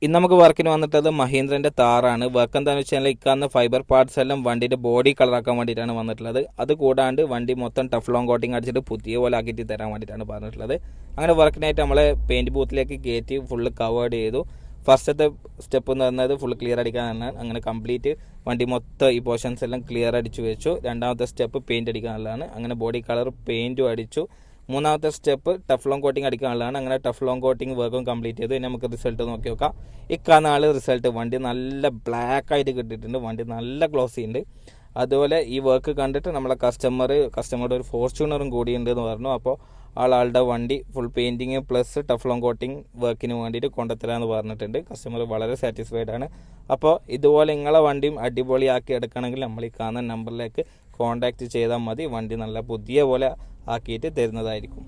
ഇന്ന് നമുക്ക് വർക്കിന് വന്നിട്ടത് മഹീന്ദ്രൻ്റെ താറാണ്. വർക്ക് എന്താണെന്ന് വെച്ചാൽ ഇക്കാന്ന് ഫൈബർ പാർട്സ് എല്ലാം വണ്ടിയുടെ ബോഡി കളറാക്കാൻ വേണ്ടിയിട്ടാണ് വന്നിട്ടുള്ളത്. അത് കൂടാണ്ട് വണ്ടി മൊത്തം ടഫ്ലോൺ കോട്ടിങ് അടിച്ചിട്ട് പുതിയ പോലെ ആക്കിയിട്ട് തരാൻ വേണ്ടിയിട്ടാണ് പറഞ്ഞിട്ടുള്ളത്. അങ്ങനെ വർക്കിനായിട്ട് നമ്മളെ പെയിൻറ്റ് ബൂത്തിലേക്ക് കയറ്റി ഫുള്ള് കവേർഡ് ചെയ്തു. ഫസ്റ്റത്തെ സ്റ്റെപ്പ് എന്ന് പറയുന്നത് ഫുൾ ക്ലിയർ അടിക്കാനാണ്. അങ്ങനെ കംപ്ലീറ്റ് വണ്ടി മൊത്തം ഈ പോർഷൻസ് എല്ലാം ക്ലിയർ അടിച്ചു വെച്ചു. രണ്ടാമത്തെ സ്റ്റെപ്പ് പെയിൻറ്റ് അടിക്കാനുള്ളതാണ്. അങ്ങനെ ബോഡി കളർ പെയിൻറ്റും അടിച്ചു. മൂന്നാമത്തെ സ്റ്റെപ്പ് ടഫ്ലോൺ കോട്ടിങ് അടിക്കാനുള്ളതാണ്. അങ്ങനെ ടഫ്ലോൺ കോട്ടിങ് വർക്കും കംപ്ലീറ്റ് ചെയ്തു. ഇനി നമുക്ക് റിസൾട്ട് നോക്കി നോക്കാം. ഇക്കാനാള് റിസൾട്ട് വണ്ടി നല്ല ബ്ലാക്ക് ആയിട്ട് കിട്ടിയിട്ടുണ്ട്. വണ്ടി നല്ല ഗ്ലോസി ഉണ്ട്. അതുപോലെ ഈ വർക്ക് കണ്ടിട്ട് നമ്മളെ കസ്റ്റമറുടെ ഒരു ഫോർച്യൂണറും കൂടിയുണ്ട് എന്ന് പറഞ്ഞു. അപ്പോൾ ആളുടെ വണ്ടി full painting plus Teflon coating വർക്കിന് വേണ്ടിയിട്ട് കൊണ്ടുത്തരാമെന്ന് പറഞ്ഞിട്ടുണ്ട്. കസ്റ്റമർ വളരെ സാറ്റിസ്ഫൈഡ് ആണ്. അപ്പോൾ ഇതുപോലെ നിങ്ങളെ വണ്ടിയും അടിപൊളിയാക്കി എടുക്കണമെങ്കിൽ നമ്മൾ ഈ കാണുന്ന നമ്പറിലേക്ക് കോൺടാക്റ്റ് ചെയ്താൽ മതി. വണ്ടി നല്ല പുതിയ പോലെ ആക്കിയിട്ട് തരുന്നതായിരിക്കും.